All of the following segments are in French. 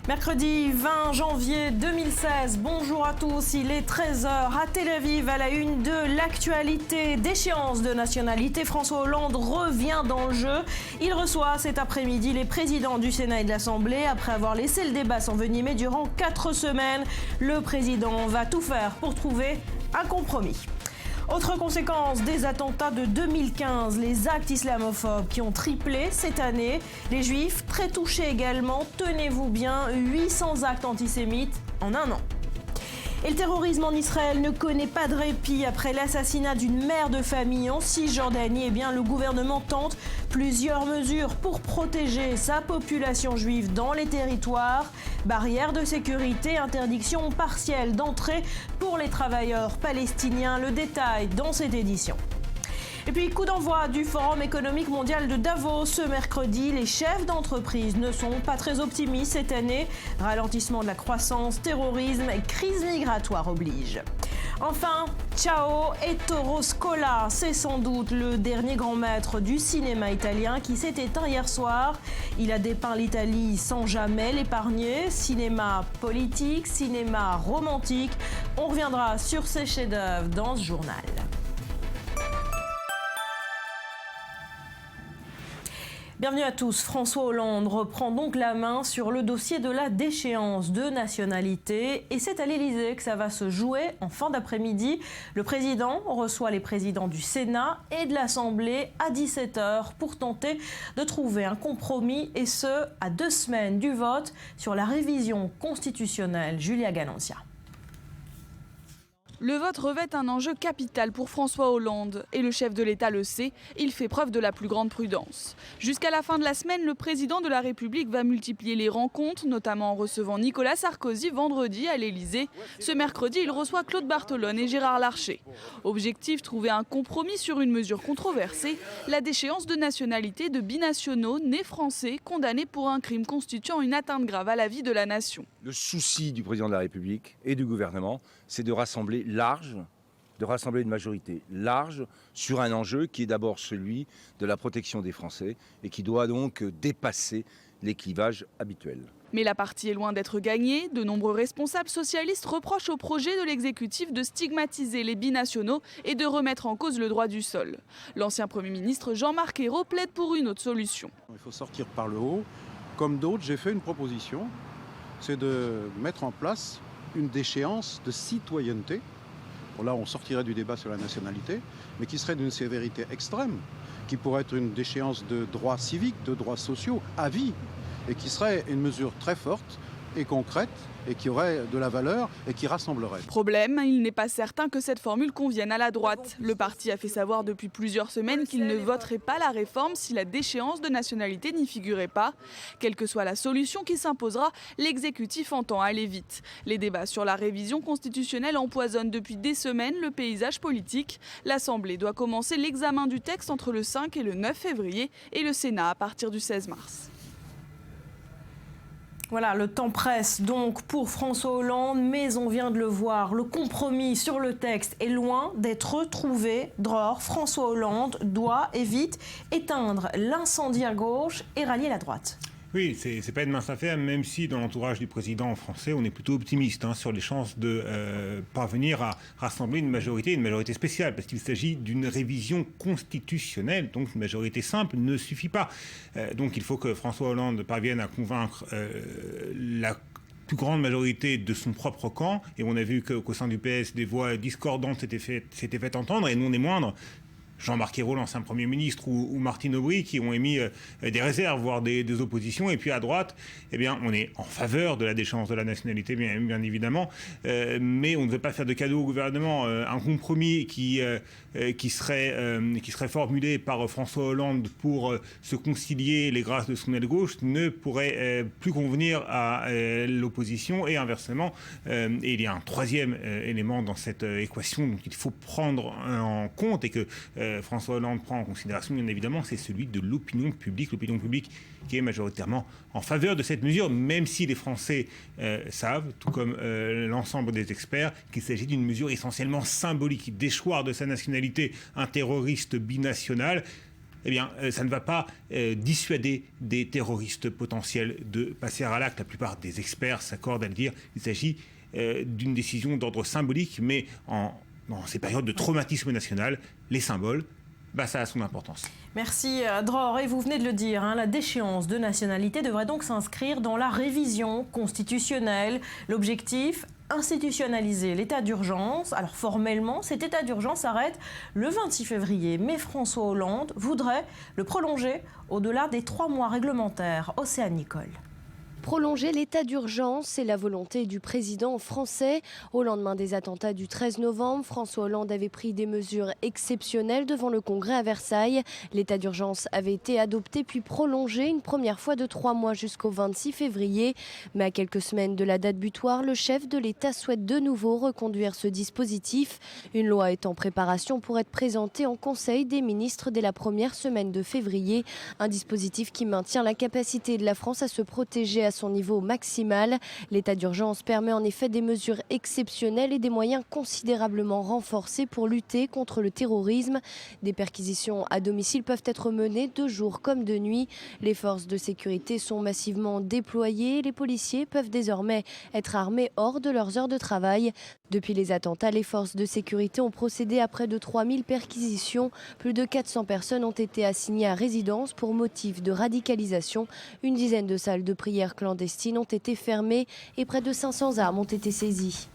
Mercredi 20 janvier 2016, bonjour à tous, il est 13h à Tel Aviv, à la une de l'actualité. D'échéance de nationalité, François Hollande revient dans le jeu. Il reçoit cet après-midi les présidents du Sénat et de l'Assemblée. Après avoir laissé le débat s'envenimer durant 4 semaines, le président va tout faire pour trouver un compromis. Autre conséquence des attentats de 2015, les actes islamophobes qui ont triplé cette année. Les Juifs, très touchés également, tenez-vous bien, 800 actes antisémites en un an. Et le terrorisme en Israël ne connaît pas de répit. Après l'assassinat d'une mère de famille en Cisjordanie, le gouvernement tente plusieurs mesures pour protéger sa population juive dans les territoires. Barrières de sécurité, interdiction partielle d'entrée pour les travailleurs palestiniens. Le détail dans cette édition. Et puis, coup d'envoi du Forum économique mondial de Davos ce mercredi. Les chefs d'entreprise ne sont pas très optimistes cette année. Ralentissement de la croissance, terrorisme et crise migratoire oblige. Enfin, Ciao Ettore Scola, c'est sans doute le dernier grand maître du cinéma italien qui s'est éteint hier soir. Il a dépeint l'Italie sans jamais l'épargner. Cinéma politique, cinéma romantique. On reviendra sur ses chefs-d'œuvre dans ce journal. Bienvenue à tous. François Hollande reprend donc la main sur le dossier de la déchéance de nationalité. Et c'est à l'Élysée que ça va se jouer en fin d'après-midi. Le président reçoit les présidents du Sénat et de l'Assemblée à 17h pour tenter de trouver un compromis, et ce, à 2 semaines du vote sur la révision constitutionnelle. Julia Ganancia. Le vote revêt un enjeu capital pour François Hollande. Et le chef de l'État le sait, il fait preuve de la plus grande prudence. Jusqu'à la fin de la semaine, le président de la République va multiplier les rencontres, notamment en recevant Nicolas Sarkozy vendredi à l'Élysée. Ce mercredi, il reçoit Claude Barthelone et Gérard Larcher. Objectif, trouver un compromis sur une mesure controversée, la déchéance de nationalité de binationaux nés français condamnés pour un crime constituant une atteinte grave à la vie de la nation. Le souci du président de la République et du gouvernement, c'est de rassembler une majorité large sur un enjeu qui est d'abord celui de la protection des Français et qui doit donc dépasser les clivages habituels. Mais la partie est loin d'être gagnée. De nombreux responsables socialistes reprochent au projet de l'exécutif de stigmatiser les binationaux et de remettre en cause le droit du sol. L'ancien Premier ministre Jean-Marc Ayrault plaide pour une autre solution. Il faut sortir par le haut. Comme d'autres, j'ai fait une proposition, c'est de mettre en place une déchéance de citoyenneté. Bon, là, on sortirait du débat sur la nationalité, mais qui serait d'une sévérité extrême, qui pourrait être une déchéance de droits civiques, de droits sociaux, à vie, et qui serait une mesure très forte et concrète, et qui aurait de la valeur et qui rassemblerait. Problème, il n'est pas certain que cette formule convienne à la droite. Le parti a fait savoir depuis plusieurs semaines qu'il ne voterait pas la réforme si la déchéance de nationalité n'y figurait pas. Quelle que soit la solution qui s'imposera, l'exécutif entend aller vite. Les débats sur la révision constitutionnelle empoisonnent depuis des semaines le paysage politique. L'Assemblée doit commencer l'examen du texte entre le 5 et le 9 février et le Sénat à partir du 16 mars. Voilà, le temps presse donc pour François Hollande, mais on vient de le voir, le compromis sur le texte est loin d'être trouvé. Dror, François Hollande doit et vite éteindre l'incendie à gauche et rallier la droite. Oui, c'est pas une mince affaire, même si dans l'entourage du président français, on est plutôt optimiste sur les chances de parvenir à rassembler une majorité spéciale, parce qu'il s'agit d'une révision constitutionnelle, donc une majorité simple ne suffit pas. Donc il faut que François Hollande parvienne à convaincre la plus grande majorité de son propre camp, et on a vu qu'au sein du PS, des voix discordantes s'étaient fait entendre, et non des moindres. Jean-Marc Ayrault, l'ancien Premier ministre, ou Martine Aubry, qui ont émis des réserves, voire des oppositions. Et puis à droite, on est en faveur de la déchéance de la nationalité, bien évidemment, mais on ne veut pas faire de cadeau au gouvernement. Un compromis qui serait formulé par François Hollande pour se concilier les grâces de son aile gauche ne pourrait plus convenir à l'opposition, et inversement. Et il y a un troisième élément dans cette équation qu'il faut prendre en compte, et que François Hollande prend en considération, bien évidemment, c'est celui de l'opinion publique qui est majoritairement en faveur de cette mesure, même si les Français savent, tout comme l'ensemble des experts, qu'il s'agit d'une mesure essentiellement symbolique, déchoir de sa nationalité un terroriste binational. eh bien, ça ne va pas dissuader des terroristes potentiels de passer à l'acte. La plupart des experts s'accordent à le dire. Il s'agit d'une décision d'ordre symbolique, mais dans ces périodes de traumatisme national, les symboles, ça a son importance. Merci Dror. Et vous venez de le dire, la déchéance de nationalité devrait donc s'inscrire dans la révision constitutionnelle. L'objectif, institutionnaliser l'état d'urgence. Alors formellement, cet état d'urgence s'arrête le 26 février. Mais François Hollande voudrait le prolonger au-delà des 3 mois réglementaires. Océane Nicole. Prolonger l'état d'urgence, c'est la volonté du président français. Au lendemain des attentats du 13 novembre, François Hollande avait pris des mesures exceptionnelles devant le Congrès à Versailles. L'état d'urgence avait été adopté puis prolongé une première fois de 3 mois jusqu'au 26 février. Mais à quelques semaines de la date butoir, le chef de l'État souhaite de nouveau reconduire ce dispositif. Une loi est en préparation pour être présentée en Conseil des ministres dès la première semaine de février. Un dispositif qui maintient la capacité de la France à se protéger à son niveau maximal. L'état d'urgence permet en effet des mesures exceptionnelles et des moyens considérablement renforcés pour lutter contre le terrorisme. Des perquisitions à domicile peuvent être menées de jour comme de nuit. Les forces de sécurité sont massivement déployées. Les policiers peuvent désormais être armés hors de leurs heures de travail. Depuis les attentats, les forces de sécurité ont procédé à près de 3000 perquisitions. Plus de 400 personnes ont été assignées à résidence pour motif de radicalisation. Une dizaine de salles de prière clandestines ont été fermées et près de 500 armes ont été saisies.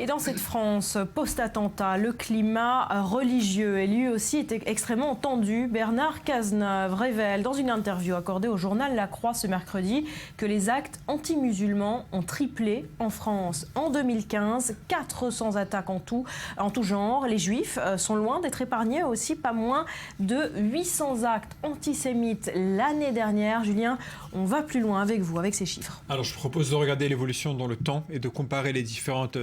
Et dans cette France post-attentat, le climat religieux est lui aussi extrêmement tendu. Bernard Cazeneuve révèle dans une interview accordée au journal La Croix ce mercredi que les actes anti-musulmans ont triplé en France. En 2015, 400 attaques en tout genre. Les Juifs sont loin d'être épargnés, aussi pas moins de 800 actes antisémites l'année dernière. Julien, on va plus loin avec vous, avec ces chiffres. Alors je propose de regarder l'évolution dans le temps et de comparer les différentes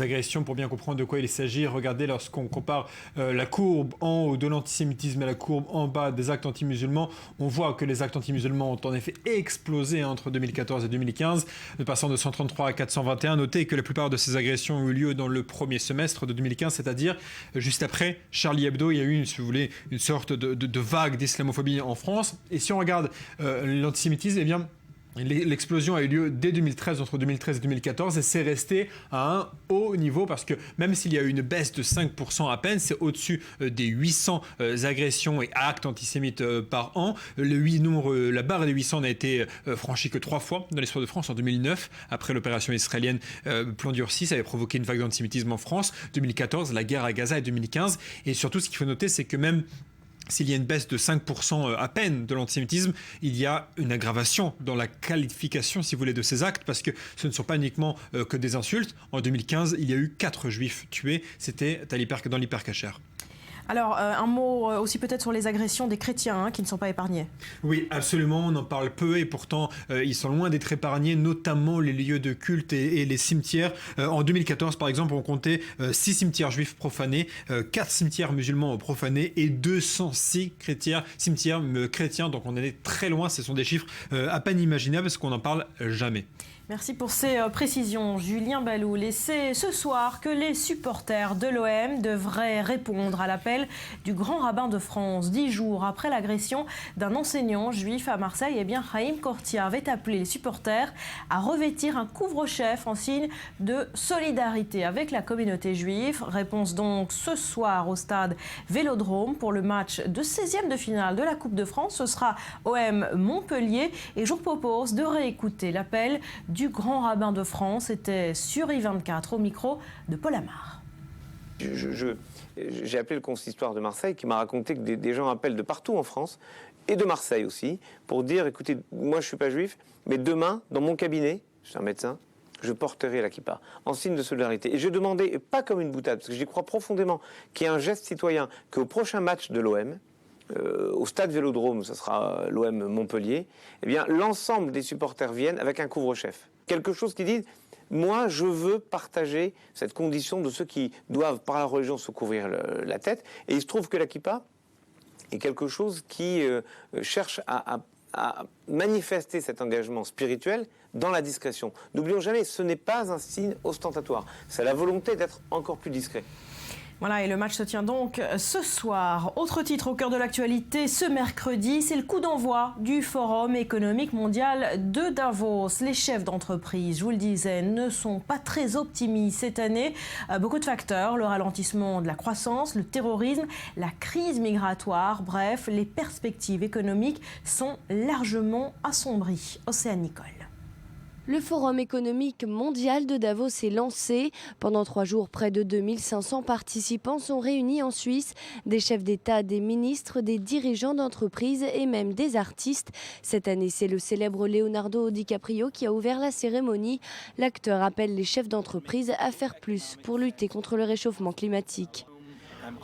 agressions pour bien comprendre de quoi il s'agit. Regardez, lorsqu'on compare la courbe en haut de l'antisémitisme et la courbe en bas des actes anti-musulmans, on voit que les actes anti-musulmans ont en effet explosé entre 2014 et 2015, passant de 133 à 421. Notez que la plupart de ces agressions ont eu lieu dans le premier semestre de 2015, c'est-à-dire juste après Charlie Hebdo. Il y a eu, si vous voulez, une sorte de vague d'islamophobie en France. Et si on regarde l'antisémitisme, eh bien, l'explosion a eu lieu dès 2013, entre 2013 et 2014, et c'est resté à un haut niveau parce que même s'il y a eu une baisse de 5% à peine, c'est au-dessus des 800 agressions et actes antisémites par an. La barre des 800 n'a été franchie que 3 fois dans l'histoire de France, en 2009, après l'opération israélienne Plan Durci, ça avait provoqué une vague d'antisémitisme en France, 2014, la guerre à Gaza et 2015. Et surtout, ce qu'il faut noter, c'est que même s'il y a une baisse de 5% à peine de l'antisémitisme, il y a une aggravation dans la qualification, si vous voulez, de ces actes, parce que ce ne sont pas uniquement que des insultes. En 2015, il y a eu 4 juifs tués, c'était dans l'hypercachère. Alors, un mot aussi peut-être sur les agressions des chrétiens qui ne sont pas épargnés. Oui, absolument, on en parle peu et pourtant ils sont loin d'être épargnés, notamment les lieux de culte et les cimetières. En 2014, par exemple, on comptait 6 cimetières juifs profanés, 4 cimetières musulmans profanés et 206 cimetières chrétiens. Donc on en est très loin, ce sont des chiffres à peine imaginables parce qu'on n'en parle jamais. Merci pour ces précisions, Julien Balloul. Et c'est ce soir que les supporters de l'OM devraient répondre à l'appel du grand rabbin de France. 10 jours après l'agression d'un enseignant juif à Marseille, eh bien, Haïm Kortia avait appelé les supporters à revêtir un couvre-chef en signe de solidarité avec la communauté juive. Réponse donc ce soir au stade Vélodrome pour le match de 16e de finale de la Coupe de France. Ce sera OM Montpellier et je vous propose de réécouter l'appel du grand rabbin de France. C'était sur I24 au micro de Paul Amar. J'ai appelé le consistoire de Marseille qui m'a raconté que des gens appellent de partout en France et de Marseille aussi pour dire écoutez, moi je ne suis pas juif, mais demain dans mon cabinet, je suis un médecin, je porterai la kippa en signe de solidarité. Et je demandais, et pas comme une boutade, parce que j'y crois profondément, qu'il y ait un geste citoyen, qu'au prochain match de l'OM, au stade Vélodrome, ce sera l'OM Montpellier, eh bien l'ensemble des supporters viennent avec un couvre-chef. Quelque chose qui dit, moi je veux partager cette condition de ceux qui doivent par la religion se couvrir la tête. Et il se trouve que la kippa est quelque chose qui cherche à manifester cet engagement spirituel dans la discrétion. N'oublions jamais, ce n'est pas un signe ostentatoire. C'est la volonté d'être encore plus discret. Voilà, et le match se tient donc ce soir. Autre titre au cœur de l'actualité, ce mercredi, c'est le coup d'envoi du Forum économique mondial de Davos. Les chefs d'entreprise, je vous le disais, ne sont pas très optimistes cette année. Beaucoup de facteurs, le ralentissement de la croissance, le terrorisme, la crise migratoire, bref, les perspectives économiques sont largement assombries. Océane Nicole. Le Forum économique mondial de Davos est lancé. Pendant 3 jours, près de 2500 participants sont réunis en Suisse. Des chefs d'État, des ministres, des dirigeants d'entreprises et même des artistes. Cette année, c'est le célèbre Leonardo DiCaprio qui a ouvert la cérémonie. L'acteur appelle les chefs d'entreprise à faire plus pour lutter contre le réchauffement climatique.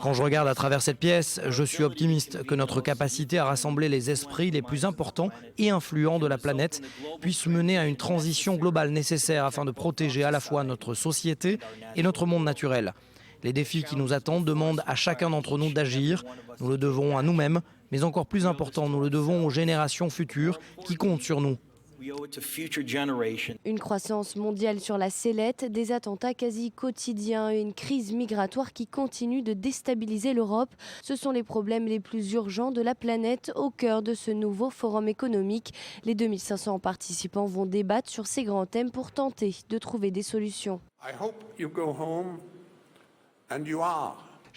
Quand je regarde à travers cette pièce, je suis optimiste que notre capacité à rassembler les esprits les plus importants et influents de la planète puisse mener à une transition globale nécessaire afin de protéger à la fois notre société et notre monde naturel. Les défis qui nous attendent demandent à chacun d'entre nous d'agir. Nous le devons à nous-mêmes, mais encore plus important, nous le devons aux générations futures qui comptent sur nous. Une croissance mondiale sur la sellette, des attentats quasi quotidiens et une crise migratoire qui continue de déstabiliser l'Europe. Ce sont les problèmes les plus urgents de la planète au cœur de ce nouveau forum économique. Les 2500 participants vont débattre sur ces grands thèmes pour tenter de trouver des solutions.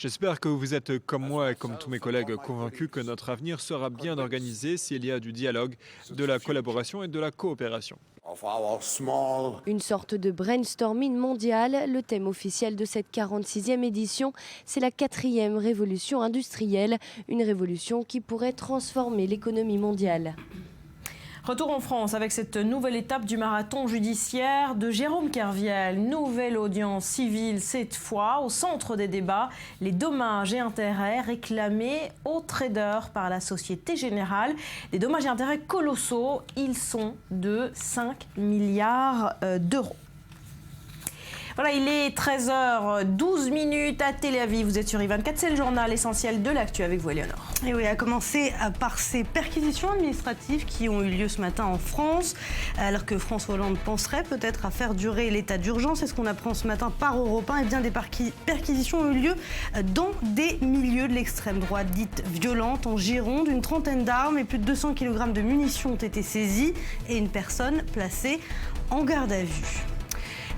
J'espère que vous êtes comme moi et comme tous mes collègues convaincus que notre avenir sera bien organisé s'il y a du dialogue, de la collaboration et de la coopération. Une sorte de brainstorming mondial. Le thème officiel de cette 46e édition, c'est la 4e révolution industrielle. Une révolution qui pourrait transformer l'économie mondiale. Retour en France avec cette nouvelle étape du marathon judiciaire de Jérôme Kerviel. Nouvelle audience civile cette fois au centre des débats. Les dommages et intérêts réclamés aux traders par la Société Générale. Des dommages et intérêts colossaux. Ils sont de 5 milliards d'euros. Voilà, il est 13h12 à Tel Aviv. Vous êtes sur I24, c'est le journal essentiel de l'actu avec vous, Éléonore. Et oui, à commencer par ces perquisitions administratives qui ont eu lieu ce matin en France, alors que François Hollande penserait peut-être à faire durer l'état d'urgence. C'est ce qu'on apprend ce matin par Europe 1. Et bien des perquisitions ont eu lieu dans des milieux de l'extrême droite dite violente. En Gironde, une trentaine d'armes et plus de 200 kg de munitions ont été saisies et une personne placée en garde à vue.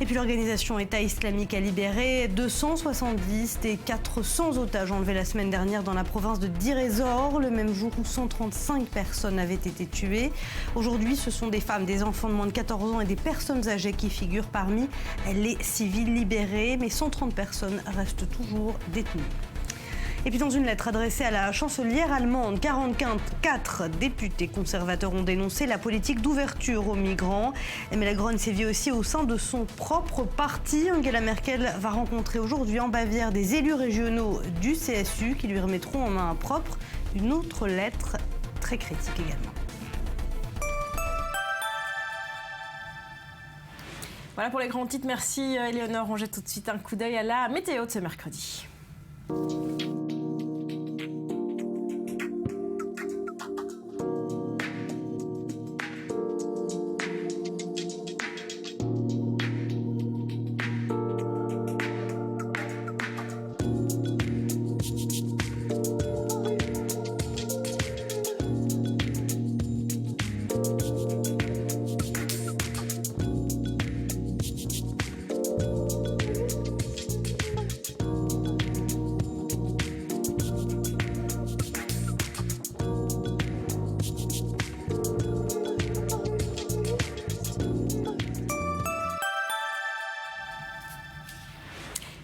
Et puis l'organisation État islamique a libéré 270 des 400 otages enlevés la semaine dernière dans la province de Deir ez-Zor, le même jour où 135 personnes avaient été tuées. Aujourd'hui, ce sont des femmes, des enfants de moins de 14 ans et des personnes âgées qui figurent parmi les civils libérés, mais 130 personnes restent toujours détenues. Et puis dans une lettre adressée à la chancelière allemande, 44 députés conservateurs ont dénoncé la politique d'ouverture aux migrants. Mais la grogne sévit aussi au sein de son propre parti. Angela Merkel va rencontrer aujourd'hui en Bavière des élus régionaux du CSU qui lui remettront en main propre une autre lettre très critique également. Voilà pour les grands titres. Merci Éléonore. On jette tout de suite un coup d'œil à la météo de ce mercredi.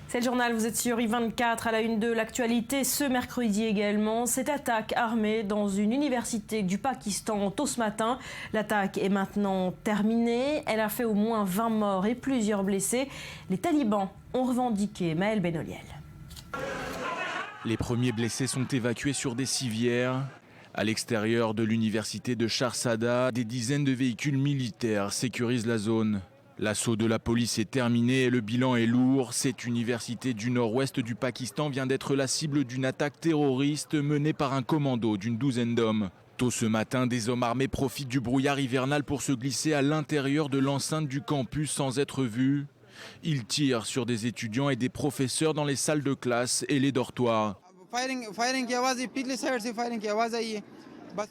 C'est le journal, vous êtes sur I24 à la une de l'actualité ce mercredi également. Cette attaque armée dans une université du Pakistan tôt ce matin. L'attaque est maintenant terminée. Elle a fait au moins 20 morts et plusieurs blessés. Les talibans ont revendiqué. Maël Benoliel. Les premiers blessés sont évacués sur des civières. À l'extérieur de l'université de Sharsada, des dizaines de véhicules militaires sécurisent la zone. L'assaut de la police est terminé et le bilan est lourd. Cette université du nord-ouest du Pakistan vient d'être la cible d'une attaque terroriste menée par un commando d'une douzaine d'hommes. Tôt ce matin, des hommes armés profitent du brouillard hivernal pour se glisser à l'intérieur de l'enceinte du campus sans être vus. Ils tirent sur des étudiants et des professeurs dans les salles de classe et les dortoirs.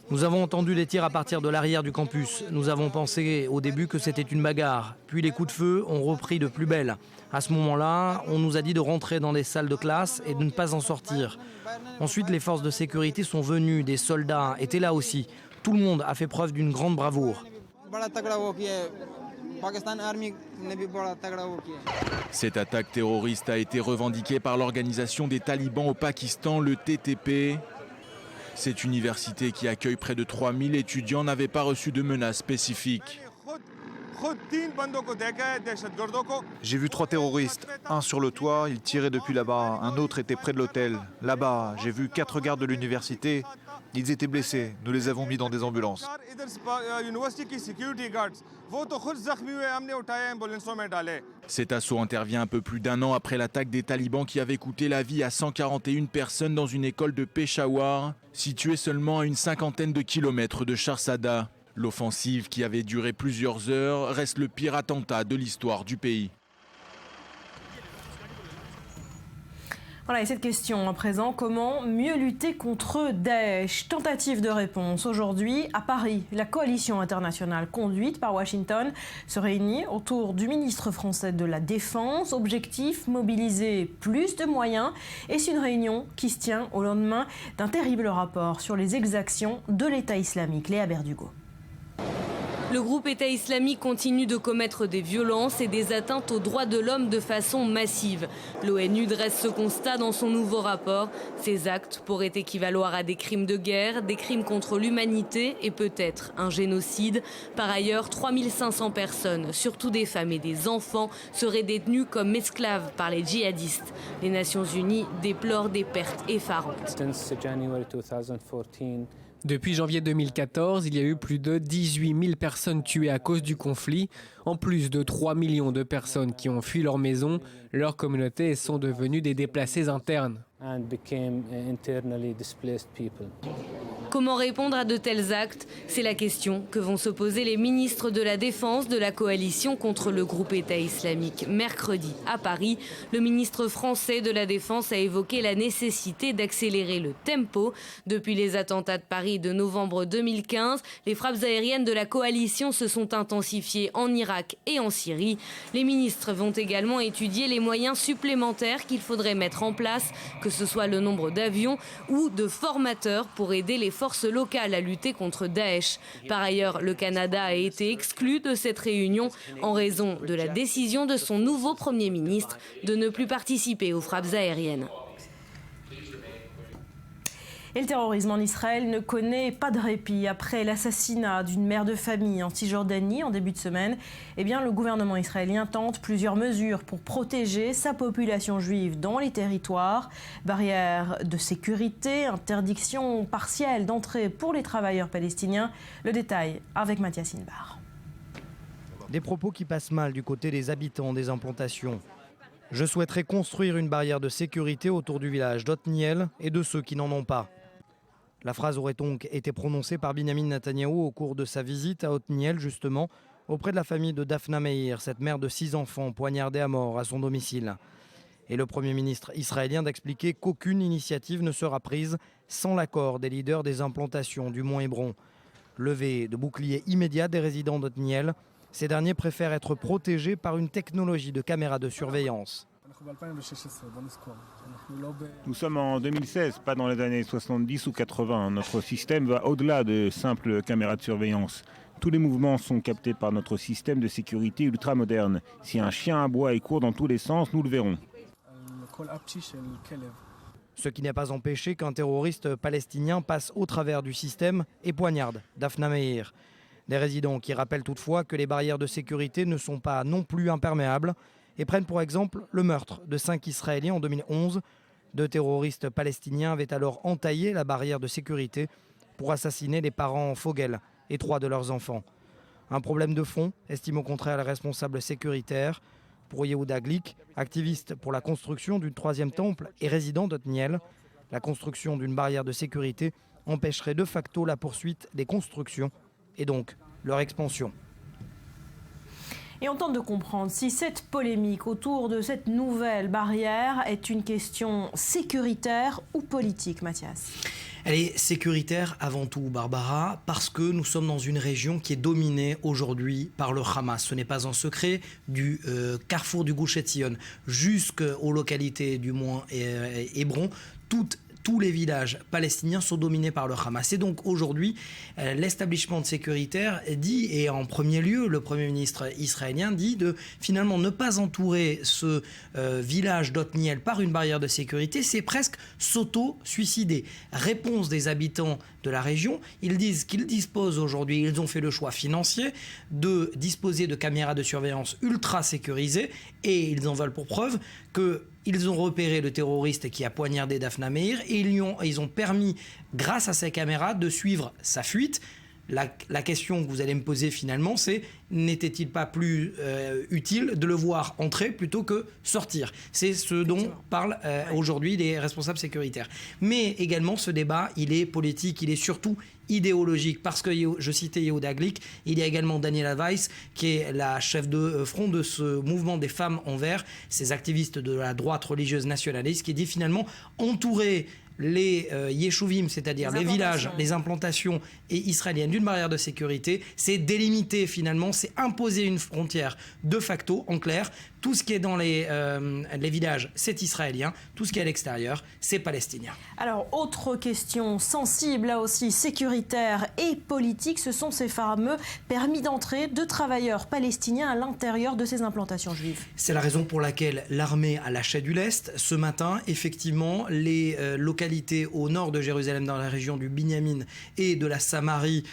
Nous avons entendu les tirs à partir de l'arrière du campus. Nous avons pensé au début que c'était une bagarre. Puis les coups de feu ont repris de plus belle. À ce moment-là, on nous a dit de rentrer dans les salles de classe et de ne pas en sortir. Ensuite, les forces de sécurité sont venues, des soldats étaient là aussi. Tout le monde a fait preuve d'une grande bravoure. Cette attaque terroriste a été revendiquée par l'organisation des talibans au Pakistan, le TTP. Cette université qui accueille près de 3000 étudiants n'avait pas reçu de menaces spécifiques. J'ai vu 3 terroristes, un sur le toit, il tirait depuis là-bas, un autre était près de l'hôtel. Là-bas, j'ai vu 4 gardes de l'université, ils étaient blessés, nous les avons mis dans des ambulances. Cet assaut intervient un peu plus d'un an après l'attaque des talibans qui avait coûté la vie à 141 personnes dans une école de Peshawar, située seulement à une cinquantaine de kilomètres de Charsadda. L'offensive, qui avait duré plusieurs heures, reste le pire attentat de l'histoire du pays. Voilà, et cette question à présent, comment mieux lutter contre Daesh? Tentative de réponse aujourd'hui à Paris. La coalition internationale conduite par Washington se réunit autour du ministre français de la Défense. Objectif, mobiliser plus de moyens. Et c'est une réunion qui se tient au lendemain d'un terrible rapport sur les exactions de l'État islamique. Léa Berdugo. Le groupe État islamique continue de commettre des violences et des atteintes aux droits de l'homme de façon massive. L'ONU dresse ce constat dans son nouveau rapport. Ces actes pourraient équivaloir à des crimes de guerre, des crimes contre l'humanité et peut-être un génocide. Par ailleurs, 3500 personnes, surtout des femmes et des enfants, seraient détenues comme esclaves par les djihadistes. Les Nations Unies déplorent des pertes effarantes. Depuis janvier 2014, il y a eu plus de 18 000 personnes tuées à cause du conflit, en plus de 3 millions de personnes qui ont fui leur maison. Leurs communautés sont devenues des déplacés internes. Comment répondre à de tels actes? C'est la question que vont se poser les ministres de la Défense de la coalition contre le groupe État islamique. Mercredi, à Paris, le ministre français de la Défense a évoqué la nécessité d'accélérer le tempo. Depuis les attentats de Paris de novembre 2015, les frappes aériennes de la coalition se sont intensifiées en Irak et en Syrie. Les ministres vont également étudier les moyens supplémentaires qu'il faudrait mettre en place, que ce soit le nombre d'avions ou de formateurs pour aider les forces locales à lutter contre Daesh. Par ailleurs, le Canada a été exclu de cette réunion en raison de la décision de son nouveau Premier ministre de ne plus participer aux frappes aériennes. Et le terrorisme en Israël ne connaît pas de répit. Après l'assassinat d'une mère de famille en Cisjordanie en début de semaine, le gouvernement israélien tente plusieurs mesures pour protéger sa population juive dans les territoires. Barrières de sécurité, interdiction partielle d'entrée pour les travailleurs palestiniens. Le détail avec Mathias Inbar. Des propos qui passent mal du côté des habitants des implantations. Je souhaiterais construire une barrière de sécurité autour du village d'Otniel et de ceux qui n'en ont pas. La phrase aurait donc été prononcée par Binyamin Netanyahou au cours de sa visite à Otniel, justement, auprès de la famille de Daphna Meir, cette mère de 6 enfants poignardée à mort à son domicile. Et le Premier ministre israélien d'expliquer qu'aucune initiative ne sera prise sans l'accord des leaders des implantations du Mont Hébron. Levée de bouclier immédiat des résidents d'Otniel, ces derniers préfèrent être protégés par une technologie de caméra de surveillance. Nous sommes en 2016, pas dans les années 70 ou 80. Notre système va au-delà de simples caméras de surveillance. Tous les mouvements sont captés par notre système de sécurité ultra moderne. Si un chien aboie et court dans tous les sens, nous le verrons. Ce qui n'a pas empêché qu'un terroriste palestinien passe au travers du système et poignarde Daphna Meir. Des résidents qui rappellent toutefois que les barrières de sécurité ne sont pas non plus imperméables et prennent pour exemple le meurtre de 5 Israéliens en 2011. 2 terroristes palestiniens avaient alors entaillé la barrière de sécurité pour assassiner les parents Fogel et 3 de leurs enfants. Un problème de fond, estime au contraire les responsables sécuritaires. Pour Yehuda Glick, activiste pour la construction d'une 3e temple et résident d'Otniel, la construction d'une barrière de sécurité empêcherait de facto la poursuite des constructions et donc leur expansion. Et on tente de comprendre si cette polémique autour de cette nouvelle barrière est une question sécuritaire ou politique, Mathias. Elle est sécuritaire avant tout, Barbara, parce que nous sommes dans une région qui est dominée aujourd'hui par le Hamas. Ce n'est pas un secret, du carrefour du Gush Etzion jusqu'aux localités du Mont Hébron, tous les villages palestiniens sont dominés par le Hamas. Et donc aujourd'hui, l'establishment sécuritaire dit, et en premier lieu, le Premier ministre israélien dit de finalement ne pas entourer ce village d'Otniel par une barrière de sécurité, c'est presque s'auto-suicider. Réponse des habitants de la région, ils disent qu'ils disposent aujourd'hui, ils ont fait le choix financier de disposer de caméras de surveillance ultra sécurisées et ils en veulent pour preuve qu'ils ont repéré le terroriste qui a poignardé Daphna Meir et ils ont permis, grâce à ces caméras, de suivre sa fuite. La question que vous allez me poser finalement, c'est n'était-il pas plus utile de le voir entrer plutôt que sortir? C'est ce dont parlent aujourd'hui les responsables sécuritaires. Mais également, ce débat, il est politique, il est surtout idéologique, parce que je citais Yehuda Glick, il y a également Daniela Weiss, qui est la chef de front de ce mouvement des femmes en vert, ces activistes de la droite religieuse nationaliste, qui dit finalement entourer les yeshuvim, c'est-à-dire les villages, les implantations israéliennes d'une barrière de sécurité, c'est délimiter finalement, c'est imposer une frontière de facto, en clair. Tout ce qui est dans les villages, c'est israélien. Tout ce qui est à l'extérieur, c'est palestinien. Alors, autre question sensible, là aussi sécuritaire et politique, ce sont ces fameux permis d'entrée de travailleurs palestiniens à l'intérieur de ces implantations juives. C'est la raison pour laquelle l'armée a lâché du lest. Ce matin, effectivement, les localités au nord de Jérusalem, dans la région du Binyamin et de la Samarie,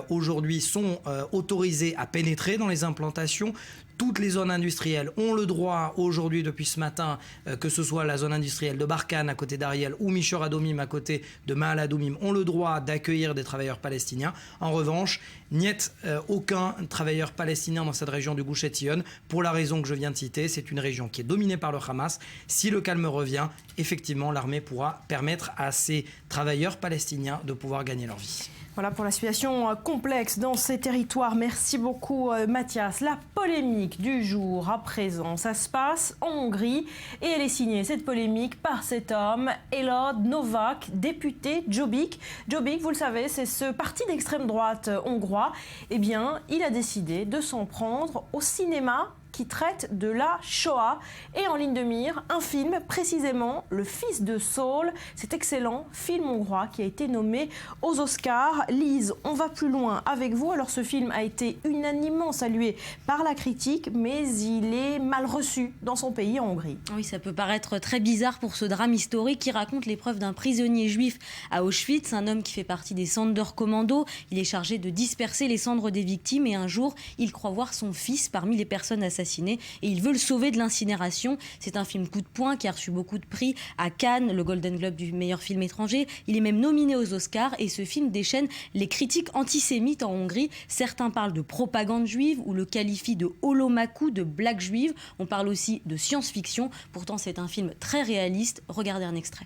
aujourd'hui sont autorisées à pénétrer dans les implantations. Toutes les zones industrielles ont le droit aujourd'hui, depuis ce matin, que ce soit la zone industrielle de Barkhane à côté d'Ariel ou Mishor Adomim à côté de Maal Adomim, ont le droit d'accueillir des travailleurs palestiniens. En revanche, niet aucun travailleur palestinien dans cette région du Gush Etzion, pour la raison que je viens de citer, c'est une région qui est dominée par le Hamas. Si le calme revient, effectivement, l'armée pourra permettre à ces travailleurs palestiniens de pouvoir gagner leur vie. Voilà pour la situation complexe dans ces territoires. Merci beaucoup Mathias. La polémique du jour à présent, ça se passe en Hongrie et elle est signée, cette polémique, par cet homme, Elod Novak, député Jobbik. Jobbik, vous le savez, c'est ce parti d'extrême droite hongrois. Eh bien, il a décidé de s'en prendre au cinéma qui traite de la Shoah. Et en ligne de mire, un film, précisément Le Fils de Saul, cet excellent film hongrois qui a été nommé aux Oscars. Lise, on va plus loin avec vous. Alors ce film a été unanimement salué par la critique, mais il est mal reçu dans son pays, en Hongrie. Oui, ça peut paraître très bizarre pour ce drame historique qui raconte l'épreuve d'un prisonnier juif à Auschwitz, un homme qui fait partie des Sonderkommando. Il est chargé de disperser les cendres des victimes et un jour, il croit voir son fils parmi les personnes assassinées et il veut le sauver de l'incinération. C'est un film coup de poing qui a reçu beaucoup de prix à Cannes, le Golden Globe du meilleur film étranger. Il est même nominé aux Oscars et ce film déchaîne les critiques antisémites en Hongrie. Certains parlent de propagande juive ou le qualifient de holomakou, de blague juive. On parle aussi de science-fiction. Pourtant, c'est un film très réaliste. Regardez un extrait.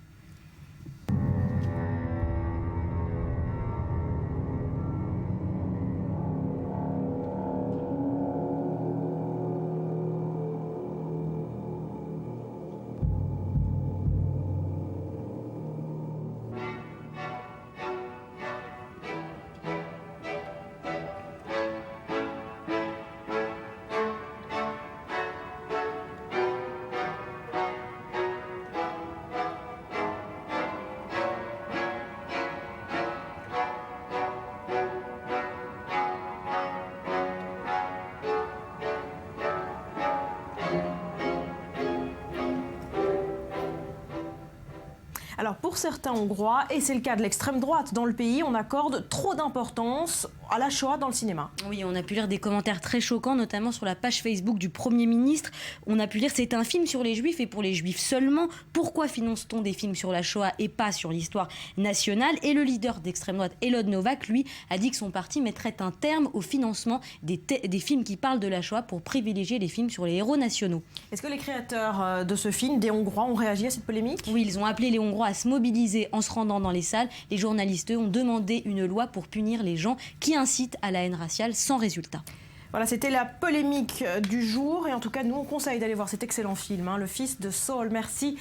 Alors pour certains Hongrois, et c'est le cas de l'extrême droite dans le pays, on accorde trop d'importance à la Shoah dans le cinéma. Oui, on a pu lire des commentaires très choquants, notamment sur la page Facebook du Premier ministre. On a pu lire « C'est un film sur les Juifs et pour les Juifs seulement. Pourquoi finance-t-on des films sur la Shoah et pas sur l'histoire nationale ?» Et le leader d'extrême droite, Elod Novak, lui, a dit que son parti mettrait un terme au financement des films qui parlent de la Shoah pour privilégier les films sur les héros nationaux. Est-ce que les créateurs de ce film, des Hongrois, ont réagi à cette polémique ? Oui, ils ont appelé les Hongrois à se mobiliser en se rendant dans les salles. Les journalistes, eux, ont demandé une loi pour punir les gens qui incitent à la haine raciale sans résultat. Voilà, c'était la polémique du jour. Et en tout cas, nous, on conseille d'aller voir cet excellent film, Le Fils de Saul. Merci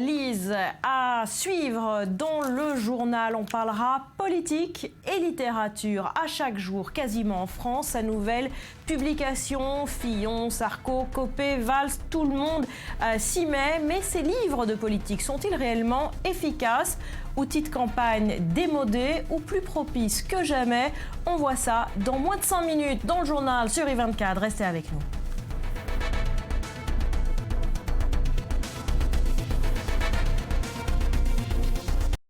Lise. À suivre dans le journal, on parlera politique et littérature. À chaque jour, quasiment en France, sa nouvelle publication. Fillon, Sarko, Copé, Valls, tout le monde s'y met. Mais ces livres de politique sont-ils réellement efficaces ? Outils de campagne démodés ou plus propices que jamais? On voit ça dans moins de 5 minutes dans le journal sur I24. Restez avec nous.